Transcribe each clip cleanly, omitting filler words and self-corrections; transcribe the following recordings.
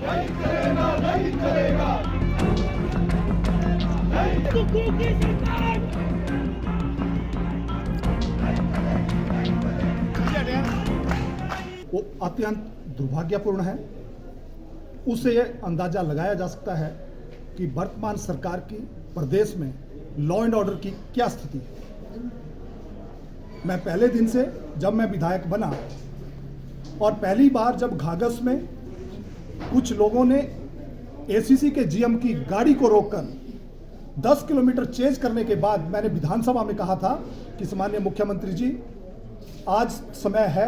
नहीं चलेगा, नहीं चलेगा, नहीं कुकुर की सरकार। वो अत्यंत दुर्भाग्यपूर्ण है। उससे ये अंदाजा लगाया जा सकता है कि वर्तमान सरकार की प्रदेश में लॉ एंड ऑर्डर की क्या स्थिति है। मैं पहले दिन से जब मैं विधायक बना और पहली बार जब घाघस में कुछ लोगों ने एसीसी के जीएम की गाड़ी को रोककर 10 किलोमीटर चेंज करने के बाद मैंने विधानसभा में कहा था कि माननीय मुख्यमंत्री जी, आज समय है,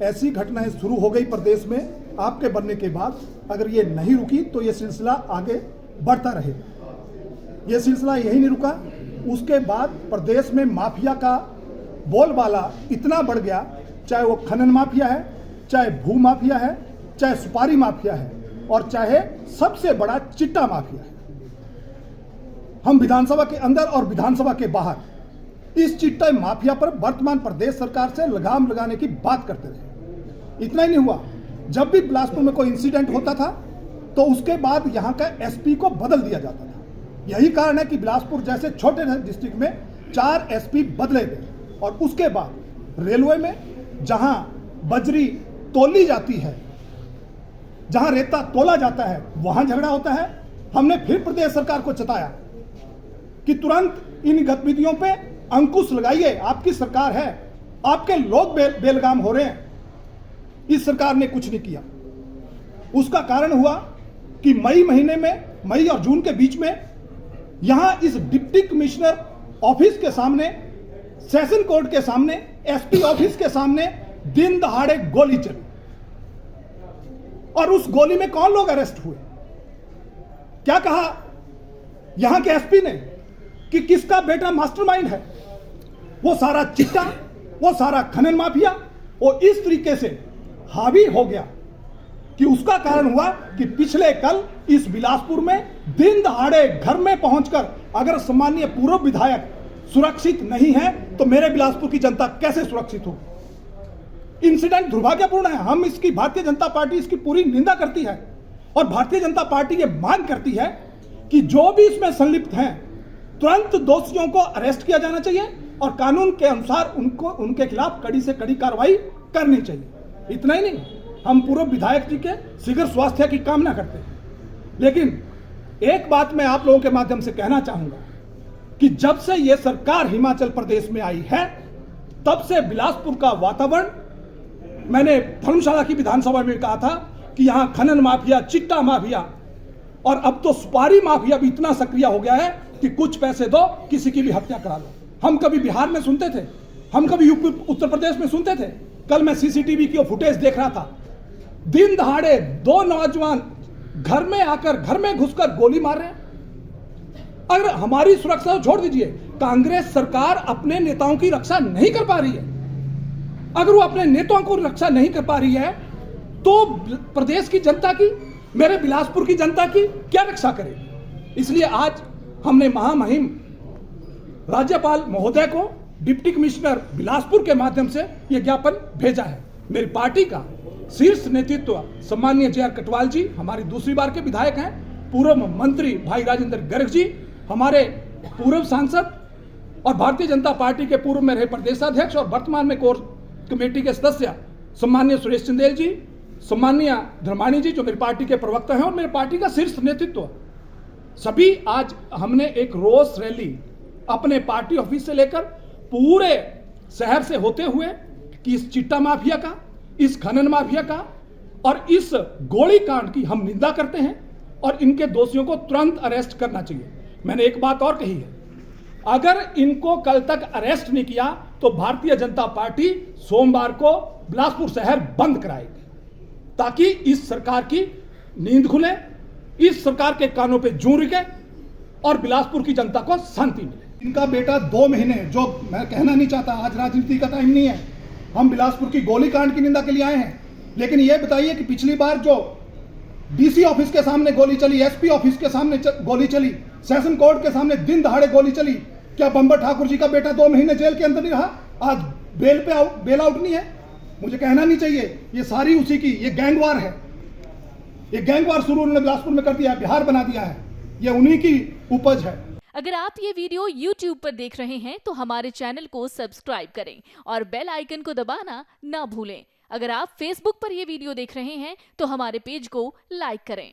ऐसी घटनाएं शुरू हो गई प्रदेश में आपके बनने के बाद, अगर ये नहीं रुकी तो ये सिलसिला आगे बढ़ता रहेगा। ये सिलसिला यही नहीं रुका, उसके बाद प्रदेश में माफिया का बोलबाला इतना बढ़ गया, चाहे वो खनन माफिया है, चाहे भू माफिया है, चाहे सुपारी माफिया है, और चाहे सबसे बड़ा चिट्टा माफिया है। हम विधानसभा के अंदर और विधानसभा के बाहर इस चिट्टा माफिया पर वर्तमान प्रदेश सरकार से लगाम लगाने की बात करते रहे। इतना ही नहीं हुआ, जब भी बिलासपुर में कोई इंसिडेंट होता था तो उसके बाद यहाँ का एसपी को बदल दिया जाता था। यही कारण है कि बिलासपुर जैसे छोटे डिस्ट्रिक्ट में 4 एसपी बदले गए, और उसके बाद रेलवे में जहाँ बजरी तोली जाती है, जहाँ रेता तोला जाता है, वहाँ झगड़ा होता है। हमने फिर प्रदेश सरकार को चेताया कि तुरंत इन गतिविधियों पे अंकुश लगाइए, आपकी सरकार है, आपके लोग बेलगाम हो रहे हैं। इस सरकार ने कुछ नहीं किया। उसका कारण हुआ कि मई महीने में, मई और जून के बीच में यहां इस डिप्टी कमिश्नर ऑफिस के सामने, सेशन कोर्ट के सामने, एसपी ऑफिस के सामने दिन दहाड़े गोली चली, और उस गोली में कौन लोग अरेस्ट हुए? क्या कहा यहां के एसपी ने कि किसका बेटा मास्टरमाइंड है? वो सारा चिट्टा, वो सारा खनन माफिया, वो इस तरीके से हावी हो गया कि उसका कारण हुआ कि पिछले कल इस बिलासपुर में दिन दहाड़े घर में पहुंचकर, अगर सम्मानीय पूर्व विधायक सुरक्षित नहीं है तो मेरे बिलासपुर की जनता कैसे सुरक्षित हो? इंसिडेंट दुर्भाग्यपूर्ण है। हम इसकी, भारतीय जनता पार्टी इसकी पूरी निंदा करती है, और भारतीय जनता पार्टी ये मांग करती है कि जो भी इसमें संलिप्त हैं तुरंत दोषियों को अरेस्ट किया जाना चाहिए और कानून के अनुसार उनके खिलाफ कड़ी से कड़ी कार्रवाई करनी चाहिए। इतना ही नहीं, हम पूर्व विधायक जी के शीघ्र स्वास्थ्य की कामना करते हैं। लेकिन एक बात मैं आप लोगों के माध्यम से कहना चाहूंगा कि जब से यह सरकार हिमाचल प्रदेश में आई है, तब से बिलासपुर का वातावरण, मैंने धर्मशाला की विधानसभा में कहा था कि यहां खनन माफिया, चिट्टा माफिया और अब तो सुपारी माफिया भी इतना सक्रिय हो गया है कि कुछ पैसे दो, किसी की भी हत्या करा लो। हम कभी बिहार में सुनते थे, हम कभी यूपी उत्तर प्रदेश में सुनते थे। कल मैं सीसीटीवी की फुटेज देख रहा था, दिन दहाड़े 2 नौजवान घर में आकर, घर में घुसकर गोली मार रहे हैं। अगर हमारी सुरक्षा छोड़ दीजिए, कांग्रेस सरकार अपने नेताओं की रक्षा नहीं कर पा रही है। अगर वो अपने नेताओं को रक्षा नहीं कर पा रही है तो प्रदेश की जनता की, मेरे बिलासपुर की जनता की क्या रक्षा करेगी? इसलिए आज हमने महामहिम राज्यपाल महोदय को, डिप्टी कमिश्नर बिलासपुर के माध्यम से यह ज्ञापन भेजा है। मेरी पार्टी का शीर्ष नेतृत्व सम्मानीय जे.आर. कटवाल जी, हमारी दूसरी बार के विधायक हैं, पूर्व मंत्री भाई राजेंद्र गर्ग जी, हमारे पूर्व सांसद और भारतीय जनता पार्टी के पूर्व में रहे प्रदेशाध्यक्ष और वर्तमान में कोर कमेटी के सदस्य सम्मानीय सुरेश चंदेल जी, सम्मानीय धर्माणी जी जो मेरी पार्टी के प्रवक्ता हैं, और मेरी पार्टी का शीर्ष नेतृत्व, सभी आज हमने एक रोष रैली अपने पार्टी ऑफिस से लेकर पूरे शहर से होते हुए कि इस चिट्टा माफिया का, इस खनन माफिया का और इस गोली कांड की हम निंदा करते हैं और इनके दोषियों को तुरंत अरेस्ट करना चाहिए। मैंने एक बात और कही है, अगर इनको कल तक अरेस्ट नहीं किया तो भारतीय जनता पार्टी सोमवार को बिलासपुर शहर बंद कराएगी, ताकि इस सरकार की नींद खुले, इस सरकार के कानों पे जूं रुके और बिलासपुर की जनता को शांति मिले। इनका बेटा 2 महीने, जो मैं कहना नहीं चाहता, आज राजनीति का टाइम नहीं है, हम बिलासपुर की गोलीकांड की निंदा के लिए आए हैं। लेकिन यह बताइए कि पिछली बार जो डीसी ऑफिस के सामने गोली चली, एसपी ऑफिस के सामने गोली चली, सेशन कोर्ट के सामने दिन दहाड़े गोली चली, क्या बंबर ठाकुर जी का बेटा 2 महीने जेल के अंदर नहीं रहा? आज बेल आउट नहीं है? मुझे कहना नहीं चाहिए, ये सारी उसी की, ये गैंगवार है। ये गैंगवार शुरू उन्होंने बिलासपुर में कर दिया है, बिहार बना दिया है। ये उन्हीं की उपज है। अगर आप ये वीडियो YouTube पर देख रहे हैं तो हमारे चैनल को सब्सक्राइब करें और बेल आइकन को दबाना ना भूलें। अगर आप Facebook पर ये वीडियो देख रहे हैं तो हमारे पेज को लाइक करें।